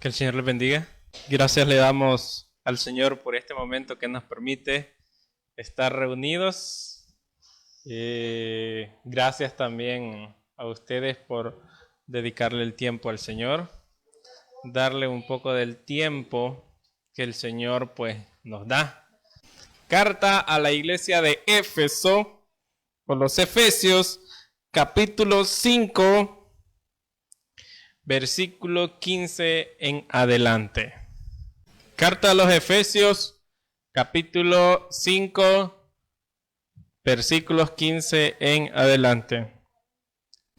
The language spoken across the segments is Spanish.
Que el Señor les bendiga. Gracias le damos al Señor por este momento que nos permite estar reunidos. Gracias también a ustedes por dedicarle el tiempo al Señor, darle un poco del tiempo que el Señor pues nos da. Carta a la iglesia de Éfeso, por los Efesios, capítulo 5, versículo 15 en adelante. Carta a los Efesios, capítulo 5, versículos 15 en adelante.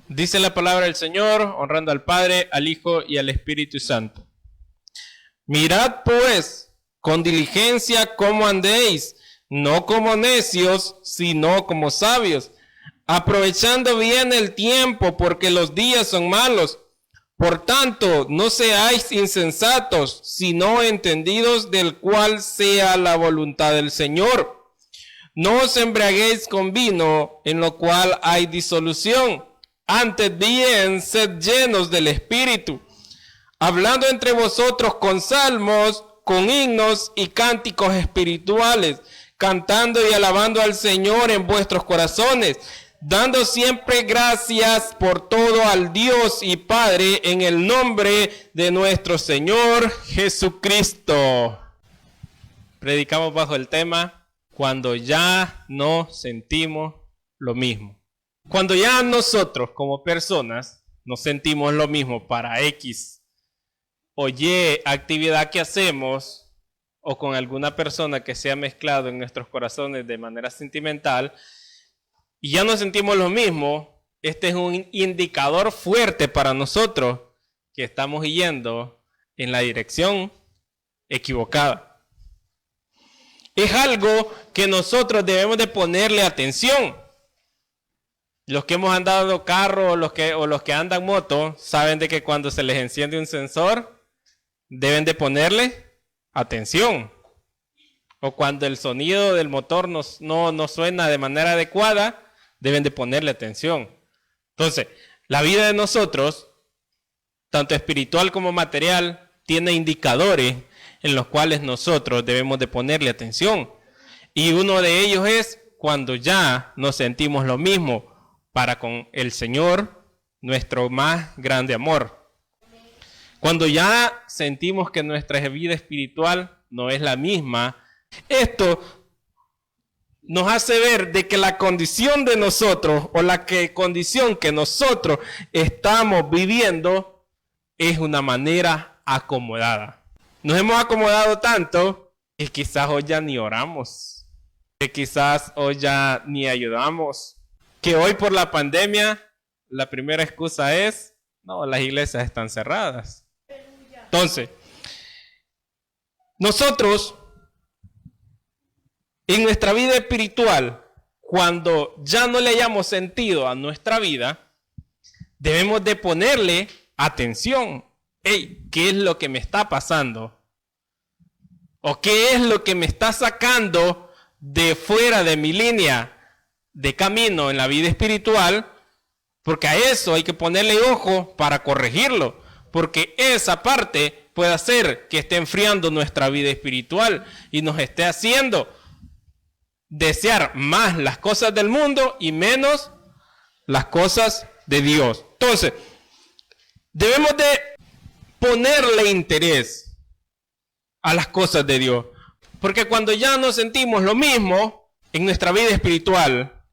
Dice la palabra del Señor, honrando al Padre, al Hijo y al Espíritu Santo. Mirad pues con diligencia cómo andéis, no como necios, sino como sabios, aprovechando bien el tiempo, porque los días son malos. Por tanto, no seáis insensatos, sino entendidos del cual sea la voluntad del Señor. No os embriaguéis con vino, en lo cual hay disolución. Antes bien, sed llenos del Espíritu, hablando entre vosotros con salmos, con himnos y cánticos espirituales, cantando y alabando al Señor en vuestros corazones, dando siempre gracias por todo al Dios y Padre en el nombre de nuestro Señor Jesucristo. Predicamos bajo el tema, cuando ya no sentimos lo mismo. Cuando ya nosotros como personas no sentimos lo mismo para X o Y actividad que hacemos, o con alguna persona que se ha mezclado en nuestros corazones de manera sentimental, y ya no sentimos lo mismo, este es un indicador fuerte para nosotros que estamos yendo en la dirección equivocada. Es algo que nosotros debemos de ponerle atención. Los que hemos andado carro o los que andan moto saben de que cuando se les enciende un sensor deben de ponerle atención. O cuando el sonido del motor no suena de manera adecuada, deben de ponerle atención. Entonces, la vida de nosotros, tanto espiritual como material, tiene indicadores en los cuales nosotros debemos de ponerle atención. Y uno de ellos es cuando ya nos sentimos lo mismo para con el Señor, nuestro más grande amor. Cuando ya sentimos que nuestra vida espiritual no es la misma, esto nos hace ver de que la condición de nosotros o condición que nosotros estamos viviendo es una manera acomodada. Nos hemos acomodado tanto que quizás hoy ya ni oramos, que quizás hoy ya ni ayudamos, que hoy por la pandemia la primera excusa es, no, las iglesias están cerradas. Entonces, nosotros en nuestra vida espiritual, cuando ya no le hayamos sentido a nuestra vida, debemos de ponerle atención. Hey, ¿qué es lo que me está pasando? ¿O qué es lo que me está sacando de fuera de mi línea de camino en la vida espiritual? Porque a eso hay que ponerle ojo para corregirlo, porque esa parte puede hacer que esté enfriando nuestra vida espiritual y nos esté haciendo desear más las cosas del mundo y menos las cosas de Dios. Entonces, debemos de ponerle interés a las cosas de Dios, porque cuando ya no sentimos lo mismo en nuestra vida espiritual,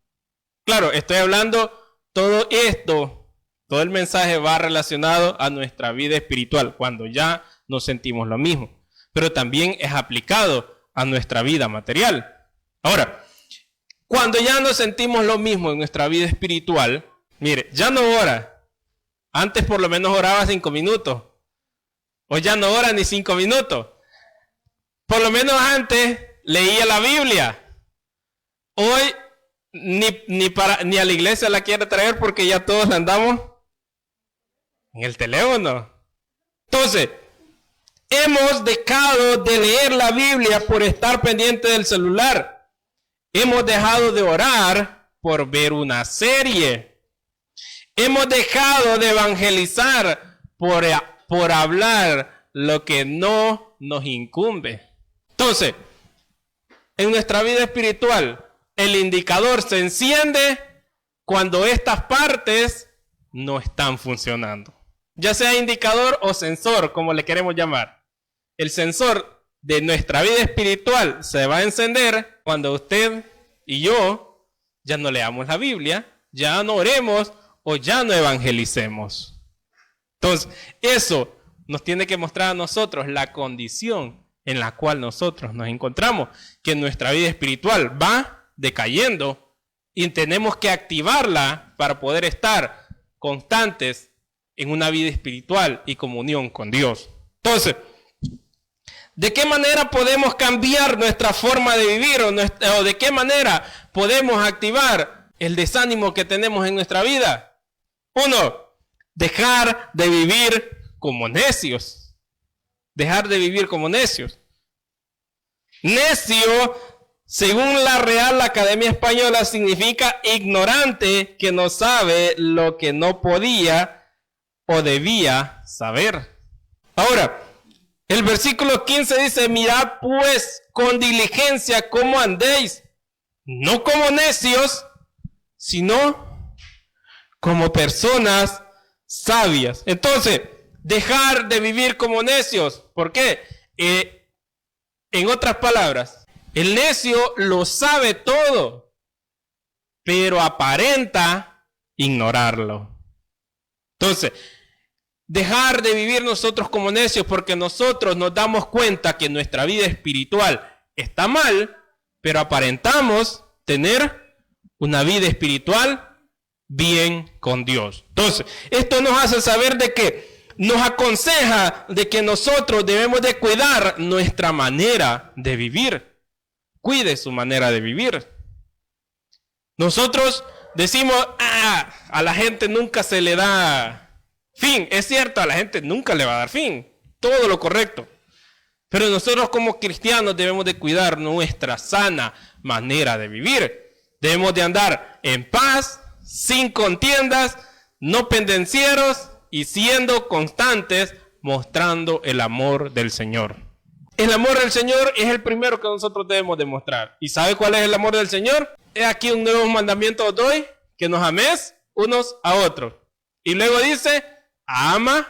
claro, estoy hablando todo esto, todo el mensaje va relacionado a nuestra vida espiritual, cuando ya no sentimos lo mismo, pero también es aplicado a nuestra vida material. Ahora, cuando ya no sentimos lo mismo en nuestra vida espiritual, mire, ya no ora. Antes por lo menos oraba 5 minutos. Hoy ya no ora ni 5 minutos. Por lo menos antes leía la Biblia. Hoy ni a la iglesia la quiere traer porque ya todos andamos en el teléfono. Entonces, hemos dejado de leer la Biblia por estar pendiente del celular. Hemos dejado de orar por ver una serie. Hemos dejado de evangelizar por hablar lo que no nos incumbe. Entonces, en nuestra vida espiritual, el indicador se enciende cuando estas partes no están funcionando. Ya sea indicador o sensor, como le queremos llamar. El sensor de nuestra vida espiritual se va a encender cuando usted y yo ya no leamos la Biblia, ya no oremos o ya no evangelicemos. Entonces, eso nos tiene que mostrar a nosotros la condición en la cual nosotros nos encontramos, que nuestra vida espiritual va decayendo y tenemos que activarla para poder estar constantes en una vida espiritual y comunión con Dios. Entonces, ¿de qué manera podemos cambiar nuestra forma de vivir o de qué manera podemos activar el desánimo que tenemos en nuestra vida? 1. Dejar de vivir como necios. Dejar de vivir como necios. Necio, según la Real Academia Española, significa ignorante que no sabe lo que no podía o debía saber. Ahora, el versículo 15 dice, mirad pues con diligencia cómo andéis, no como necios, sino como personas sabias. Entonces, dejar de vivir como necios. ¿Por qué? En otras palabras, el necio lo sabe todo, pero aparenta ignorarlo. Entonces, dejar de vivir nosotros como necios porque nosotros nos damos cuenta que nuestra vida espiritual está mal, pero aparentamos tener una vida espiritual bien con Dios. Entonces, esto nos hace saber de que nos aconseja de que nosotros debemos de cuidar nuestra manera de vivir. Cuide su manera de vivir. Nosotros decimos, a la gente nunca se le da fin. Es cierto, a la gente nunca le va a dar fin. Todo lo correcto. Pero nosotros como cristianos debemos de cuidar nuestra sana manera de vivir. Debemos de andar en paz, sin contiendas, no pendencieros y siendo constantes, mostrando el amor del Señor. El amor del Señor es el primero que nosotros debemos demostrar. ¿Y sabe cuál es el amor del Señor? He aquí un nuevo mandamiento os doy, que nos améis unos a otros. Y luego dice, ama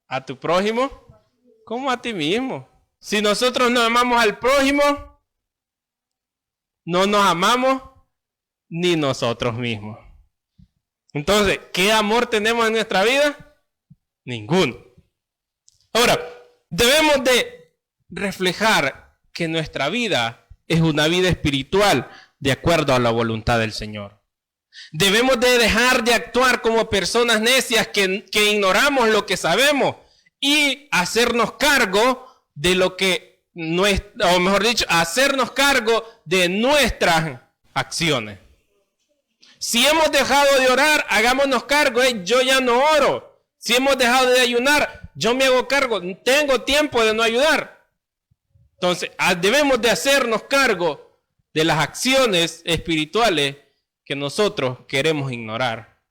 a tu prójimo como a ti mismo. Si nosotros no amamos al prójimo, no nos amamos ni nosotros mismos. Entonces, ¿qué amor tenemos en nuestra vida? Ninguno. Ahora, debemos de reflejar que nuestra vida es una vida espiritual de acuerdo a la voluntad del Señor. Debemos de dejar de actuar como personas necias que ignoramos lo que sabemos y hacernos cargo de lo que, o mejor dicho, hacernos cargo de nuestras acciones. Si hemos dejado de orar, hagámonos cargo. Yo ya no oro. Si hemos dejado de ayunar, yo me hago cargo. Tengo tiempo de no ayudar. Entonces, debemos de hacernos cargo de las acciones espirituales que nosotros queremos ignorar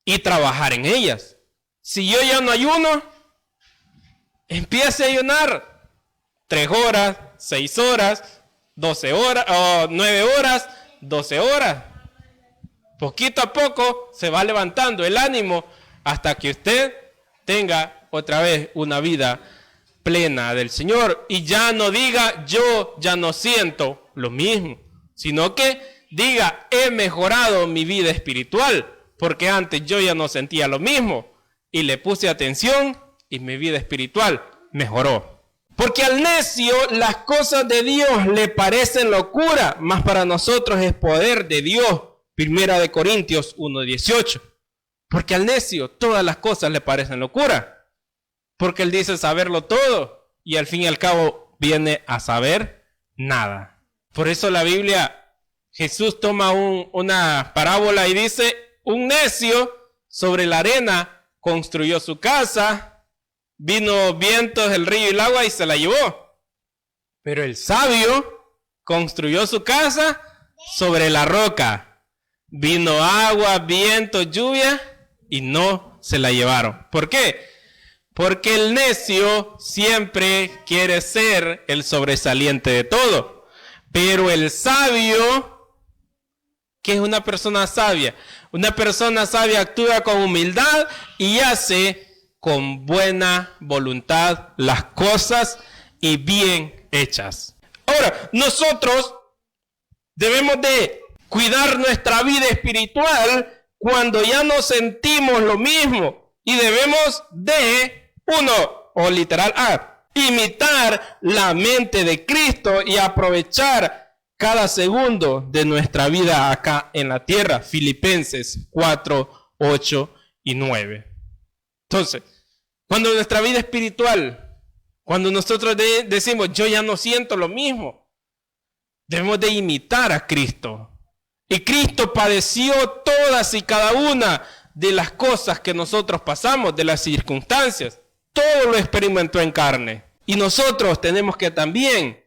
y trabajar en ellas. Si yo ya no ayuno, empiece a ayunar 3 horas, 6 horas, 12 horas, o 9 horas, 12 horas. Poquito a poco se va levantando el ánimo hasta que usted tenga otra vez una vida plena del Señor y ya no diga yo ya no siento lo mismo, sino que diga he mejorado mi vida espiritual porque antes yo ya no sentía lo mismo y le puse atención y mi vida espiritual mejoró. Porque al necio las cosas de Dios le parecen locura, mas para nosotros es poder de Dios. 1 Corintios 1:18. Porque al necio todas las cosas le parecen locura. Porque él dice saberlo todo y al fin y al cabo viene a saber nada. Por eso la Biblia, Jesús toma una parábola y dice, un necio sobre la arena construyó su casa, vino vientos, el río y el agua y se la llevó. Pero el sabio construyó su casa sobre la roca. Vino agua, viento, lluvia y no se la llevaron. ¿Por qué? Porque el necio siempre quiere ser el sobresaliente de todo. Pero el sabio, ¿qué es una persona sabia? Una persona sabia actúa con humildad y hace con buena voluntad las cosas y bien hechas. Ahora, nosotros debemos de cuidar nuestra vida espiritual cuando ya no sentimos lo mismo. Y debemos de, imitar la mente de Cristo y aprovechar cada segundo de nuestra vida acá en la tierra. Filipenses 4, 8 y 9. Entonces, cuando nuestra vida espiritual, cuando nosotros decimos, yo ya no siento lo mismo, debemos de imitar a Cristo. Y Cristo padeció todas y cada una de las cosas que nosotros pasamos, de las circunstancias. Todo lo experimentó en carne. Y nosotros tenemos que también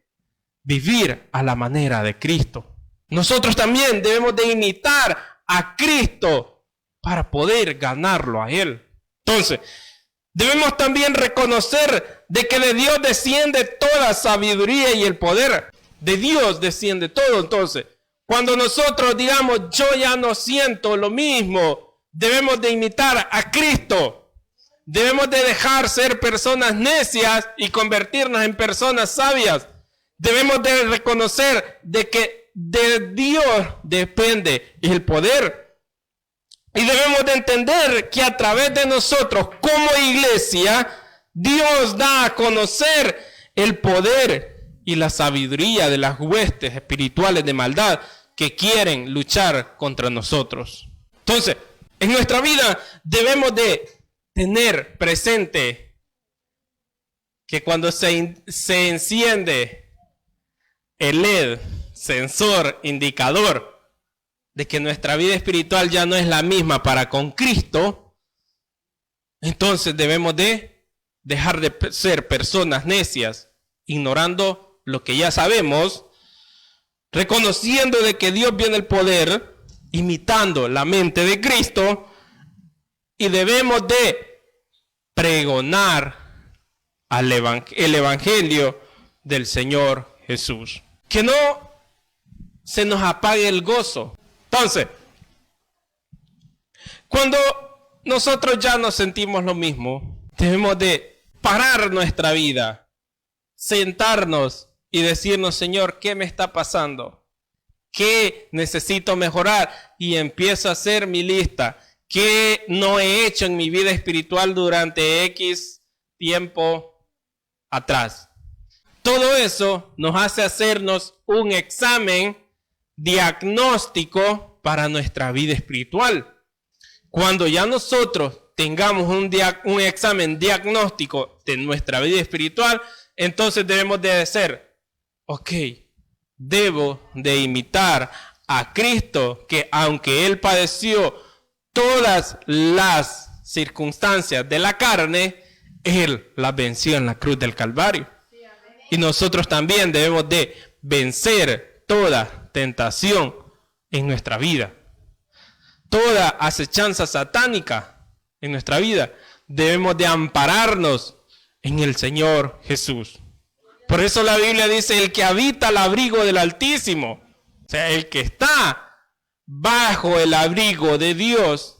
vivir a la manera de Cristo. Nosotros también debemos de imitar a Cristo para poder ganarlo a Él. Entonces, debemos también reconocer de que de Dios desciende toda sabiduría y el poder. De Dios desciende todo. Entonces, cuando nosotros digamos, yo ya no siento lo mismo, debemos de imitar a Cristo. Debemos de dejar ser personas necias y convertirnos en personas sabias. Debemos de reconocer de que de Dios depende el poder. Y debemos de entender que a través de nosotros como iglesia, Dios da a conocer el poder y la sabiduría de las huestes espirituales de maldad que quieren luchar contra nosotros. Entonces, en nuestra vida debemos de tener presente que cuando se enciende el LED, sensor, indicador de que nuestra vida espiritual ya no es la misma para con Cristo, entonces debemos de dejar de ser personas necias, ignorando lo que ya sabemos, reconociendo de que Dios viene el poder, imitando la mente de Cristo, y debemos de pregonar el evangelio del Señor Jesús. Que no se nos apague el gozo. Entonces, cuando nosotros ya no sentimos lo mismo, debemos de parar nuestra vida, sentarnos y decirnos, Señor, ¿qué me está pasando? ¿Qué necesito mejorar? Y empiezo a hacer mi lista. ¿Qué no he hecho en mi vida espiritual durante X tiempo atrás? Todo eso nos hace hacernos un examen diagnóstico para nuestra vida espiritual. Cuando ya nosotros tengamos un examen diagnóstico de nuestra vida espiritual, entonces debemos de decir, ok, debo de imitar a Cristo, que aunque Él padeció todas las circunstancias de la carne, Él las venció en la cruz del Calvario. Y nosotros también debemos de vencer toda tentación en nuestra vida. Toda acechanza satánica en nuestra vida. Debemos de ampararnos en el Señor Jesús. Por eso la Biblia dice, el que habita al abrigo del Altísimo, o sea, el que está bajo el abrigo de Dios,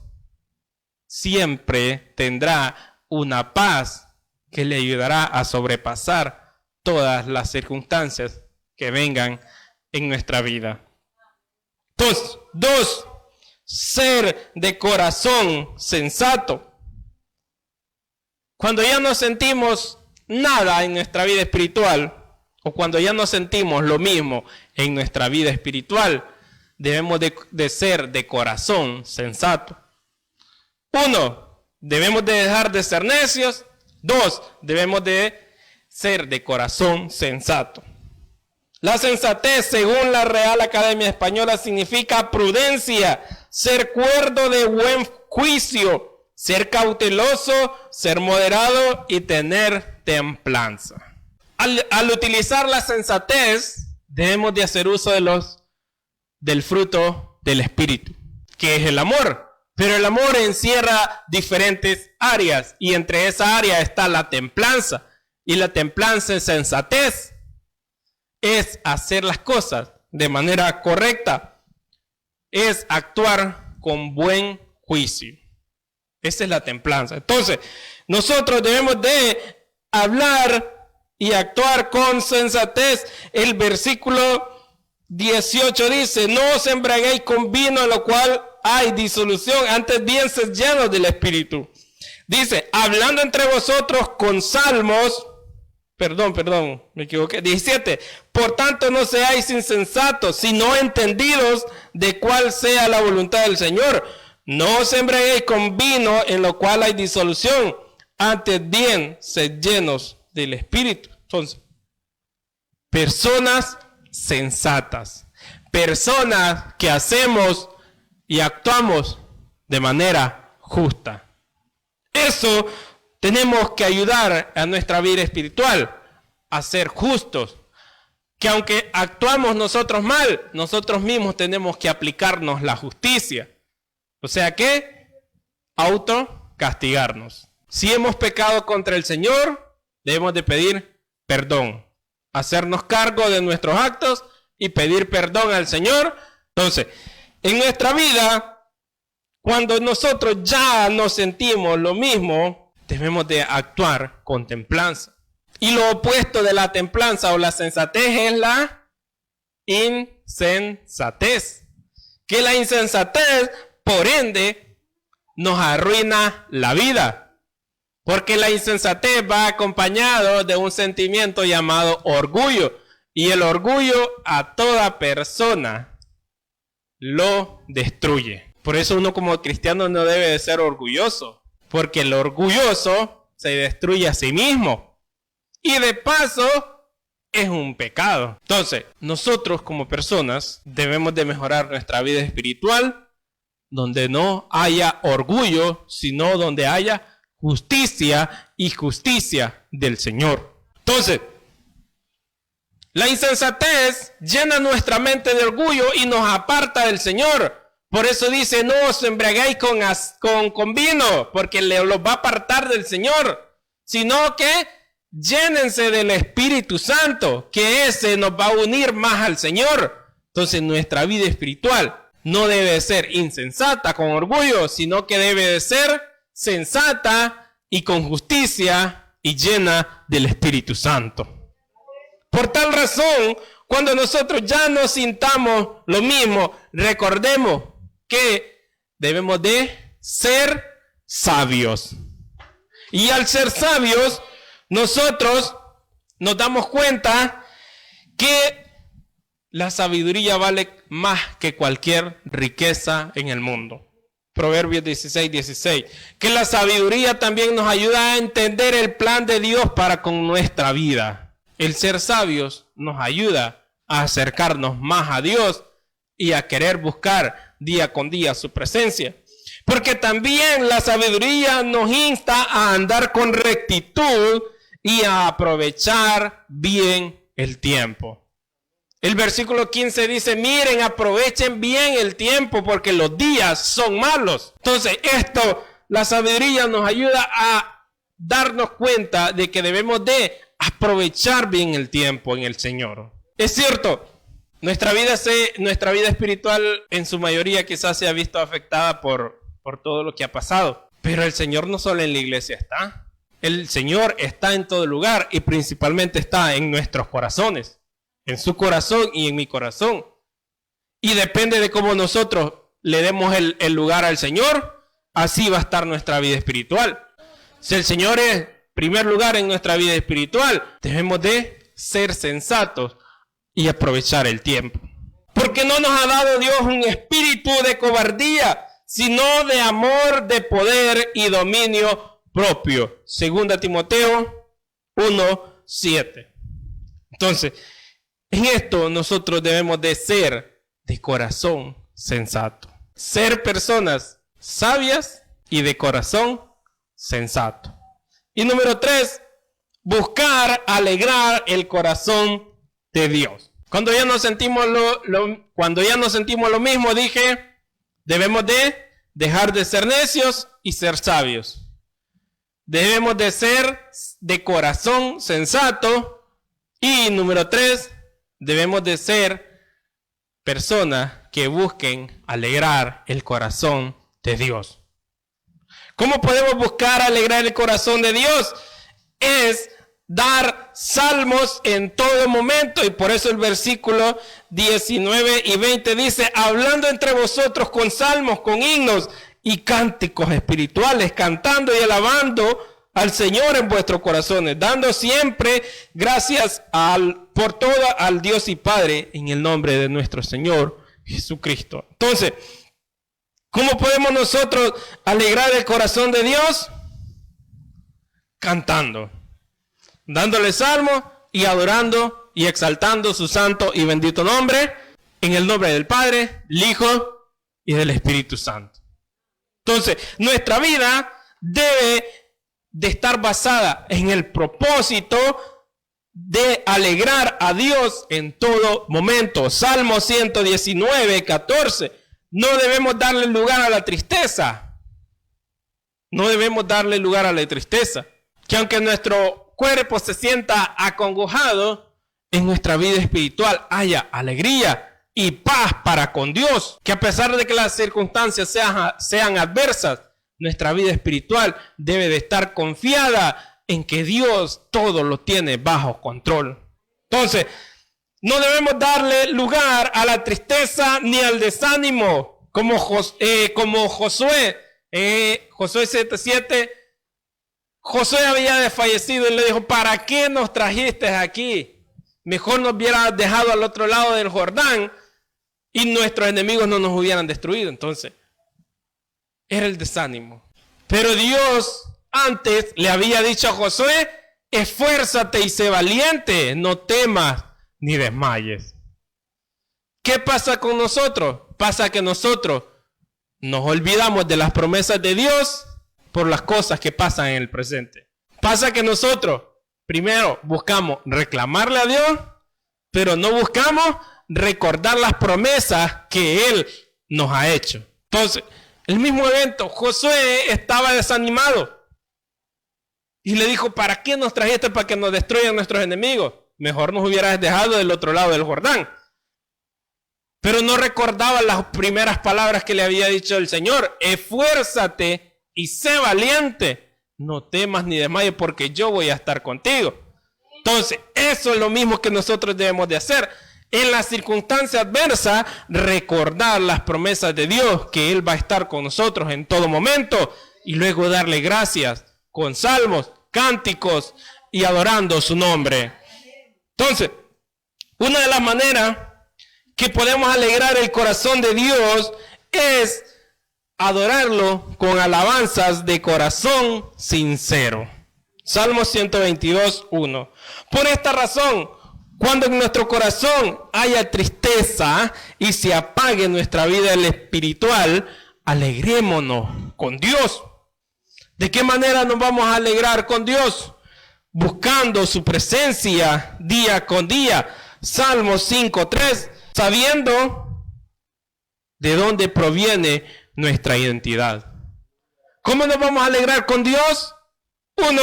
siempre tendrá una paz que le ayudará a sobrepasar todas las circunstancias que vengan en nuestra vida. Entonces, 2, ser de corazón sensato. Cuando ya no sentimos nada en nuestra vida espiritual, o cuando ya no sentimos lo mismo en nuestra vida espiritual, debemos de ser de corazón sensato. 1, debemos de dejar de ser necios. 2, debemos de ser de corazón sensato. La sensatez, según la Real Academia Española, significa prudencia, ser cuerdo de buen juicio, ser cauteloso, ser moderado y tener templanza. Al utilizar la sensatez, debemos de hacer uso del fruto del Espíritu, que es el amor. Pero el amor encierra diferentes áreas y entre esa área está la templanza. Y la templanza en sensatez es hacer las cosas de manera correcta, es actuar con buen juicio. Esa es la templanza. Entonces, nosotros debemos de hablar y actuar con sensatez. El versículo 18 dice, no os embriaguéis con vino en lo cual hay disolución, antes bien sed llenos del Espíritu. Dice, hablando entre vosotros con salmos, me equivoqué, 17, por tanto no seáis insensatos, sino entendidos de cuál sea la voluntad del Señor. No os embriaguéis con vino en lo cual hay disolución, antes bien sed llenos del Espíritu. Entonces, personas sensatas, personas que hacemos y actuamos de manera justa. Eso tenemos que ayudar a nuestra vida espiritual a ser justos, que aunque actuamos nosotros mal, nosotros mismos tenemos que aplicarnos la justicia. O sea que autocastigarnos. Si hemos pecado contra el Señor, debemos de pedir perdón, hacernos cargo de nuestros actos y pedir perdón al Señor. Entonces, en nuestra vida, cuando nosotros ya nos sentimos lo mismo, debemos de actuar con templanza. Y lo opuesto de la templanza o la sensatez es la insensatez. Que la insensatez, por ende, nos arruina la vida. Porque la insensatez va acompañado de un sentimiento llamado orgullo. Y el orgullo a toda persona lo destruye. Por eso uno como cristiano no debe de ser orgulloso. Porque el orgulloso se destruye a sí mismo. Y de paso es un pecado. Entonces, nosotros como personas debemos de mejorar nuestra vida espiritual donde no haya orgullo, sino donde haya justicia y justicia del Señor. Entonces, la insensatez llena nuestra mente de orgullo y nos aparta del Señor. Por eso dice, no os embriaguéis con vino, porque los va a apartar del Señor, sino que llénense del Espíritu Santo, que ese nos va a unir más al Señor. Entonces nuestra vida espiritual no debe de ser insensata con orgullo, sino que debe de ser sensata y con justicia y llena del Espíritu Santo. Por tal razón, cuando nosotros ya no sintamos lo mismo, recordemos que debemos de ser sabios. Y al ser sabios, nosotros nos damos cuenta que la sabiduría vale más que cualquier riqueza en el mundo. Proverbios 16:16. Que la sabiduría también nos ayuda a entender el plan de Dios para con nuestra vida. El ser sabios nos ayuda a acercarnos más a Dios y a querer buscar día con día su presencia. Porque también la sabiduría nos insta a andar con rectitud y a aprovechar bien el tiempo. El versículo 15 dice, miren, aprovechen bien el tiempo porque los días son malos. Entonces la sabiduría nos ayuda a darnos cuenta de que debemos de aprovechar bien el tiempo en el Señor. Es cierto, nuestra vida espiritual en su mayoría quizás se ha visto afectada por todo lo que ha pasado. Pero el Señor no solo en la iglesia está. El Señor está en todo lugar y principalmente está en nuestros corazones. En su corazón y en mi corazón. Y depende de cómo nosotros le demos el lugar al Señor, así va a estar nuestra vida espiritual. Si el Señor es primer lugar en nuestra vida espiritual, debemos de ser sensatos y aprovechar el tiempo. Porque no nos ha dado Dios un espíritu de cobardía, sino de amor, de poder y dominio propio. 2 Timoteo 1:7. Entonces, en esto nosotros debemos de ser de corazón sensato. Ser personas sabias y de corazón sensato. Y número 3, buscar alegrar el corazón de Dios. Cuando ya no sentimos lo mismo, dije, debemos de dejar de ser necios y ser sabios. Debemos de ser de corazón sensato. Y número 3, debemos de ser personas que busquen alegrar el corazón de Dios. ¿Cómo podemos buscar alegrar el corazón de Dios? Es dar salmos en todo momento, y por eso el versículo 19 y 20 dice: hablando entre vosotros con salmos, con himnos y cánticos espirituales, cantando y alabando al Señor en vuestros corazones, dando siempre gracias por todo al Dios y Padre, en el nombre de nuestro Señor Jesucristo. Entonces, ¿cómo podemos nosotros alegrar el corazón de Dios? Cantando, dándole salmos y adorando y exaltando su santo y bendito nombre, en el nombre del Padre, del Hijo y del Espíritu Santo. Entonces, nuestra vida debe de estar basada en el propósito de alegrar a Dios en todo momento. Salmo 119, 14. No debemos darle lugar a la tristeza. No debemos darle lugar a la tristeza. Que aunque nuestro cuerpo se sienta acongojado, en nuestra vida espiritual haya alegría y paz para con Dios. Que a pesar de que las circunstancias sean adversas, nuestra vida espiritual debe de estar confiada en que Dios todo lo tiene bajo control. Entonces, no debemos darle lugar a la tristeza ni al desánimo, como Josué, Josué 7:7. Josué había desfallecido y le dijo: ¿para qué nos trajiste aquí? Mejor nos hubieras dejado al otro lado del Jordán y nuestros enemigos no nos hubieran destruido. Entonces, era el desánimo. Pero Dios antes le había dicho a Josué: esfuérzate y sé valiente, no temas ni desmayes. ¿Qué pasa con nosotros? Pasa que nosotros nos olvidamos de las promesas de Dios por las cosas que pasan en el presente. Pasa que nosotros primero buscamos reclamarle a Dios, pero no buscamos recordar las promesas que Él nos ha hecho. Entonces, el mismo evento, Josué estaba desanimado y le dijo: ¿para qué nos trajiste? Para que nos destruyan nuestros enemigos. Mejor nos hubieras dejado del otro lado del Jordán. Pero no recordaba las primeras palabras que le había dicho el Señor: esfuérzate y sé valiente, no temas ni desmayes, porque yo voy a estar contigo. Entonces, eso es lo mismo que nosotros debemos de hacer. En las circunstancias adversas, recordar las promesas de Dios, que Él va a estar con nosotros en todo momento, y luego darle gracias con salmos, cánticos y adorando su nombre. Entonces, una de las maneras que podemos alegrar el corazón de Dios es adorarlo con alabanzas de corazón sincero. Salmo 122, 1. Por esta razón, cuando en nuestro corazón haya tristeza y se apague nuestra vida espiritual, alegrémonos con Dios. ¿De qué manera nos vamos a alegrar con Dios? Buscando su presencia día con día. Salmo 5:3, sabiendo de dónde proviene nuestra identidad. ¿Cómo nos vamos a alegrar con Dios? 1,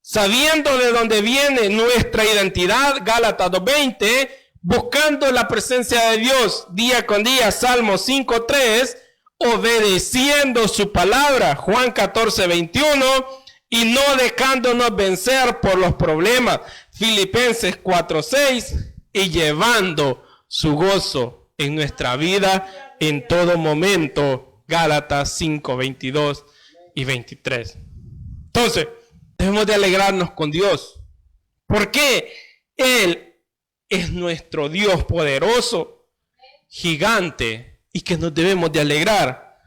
sabiendo de dónde viene nuestra identidad, Gálatas 2:20, buscando la presencia de Dios día con día, Salmo 5:3, obedeciendo su palabra, Juan 14:21, y no dejándonos vencer por los problemas, Filipenses 4:6, y llevando su gozo en nuestra vida en todo momento, Gálatas 5:22 y 23. Entonces, debemos de alegrarnos con Dios, porque Él es nuestro Dios poderoso, gigante, y que nos debemos de alegrar,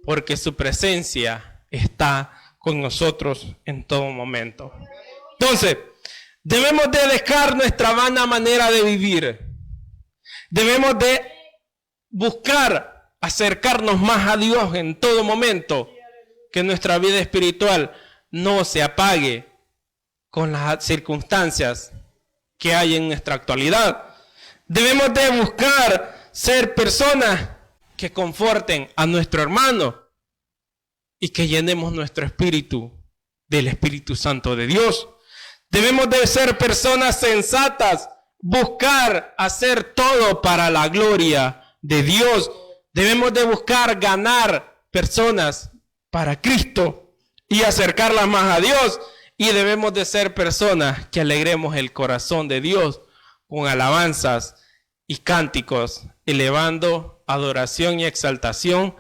porque su presencia está con nosotros en todo momento. Entonces, debemos de dejar nuestra vana manera de vivir. Debemos de buscar acercarnos más a Dios en todo momento, que nuestra vida espiritual no se apague con las circunstancias que hay en nuestra actualidad. Debemos de buscar ser personas que conforten a nuestro hermano y que llenemos nuestro espíritu del Espíritu Santo de Dios. Debemos de ser personas sensatas, buscar hacer todo para la gloria de Dios. Debemos de buscar ganar personas para Cristo y acercarlas más a Dios. Y debemos de ser personas que alegremos el corazón de Dios con alabanzas y cánticos, elevando adoración y exaltación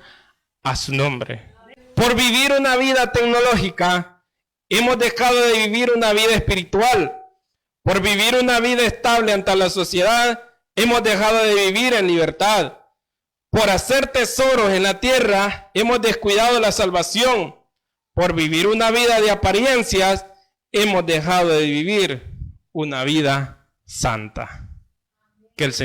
a su nombre. Por vivir una vida tecnológica, hemos dejado de vivir una vida espiritual. Por vivir una vida estable ante la sociedad, hemos dejado de vivir en libertad. Por hacer tesoros en la tierra, hemos descuidado la salvación. Por vivir una vida de apariencias, hemos dejado de vivir una vida santa. Que el Señor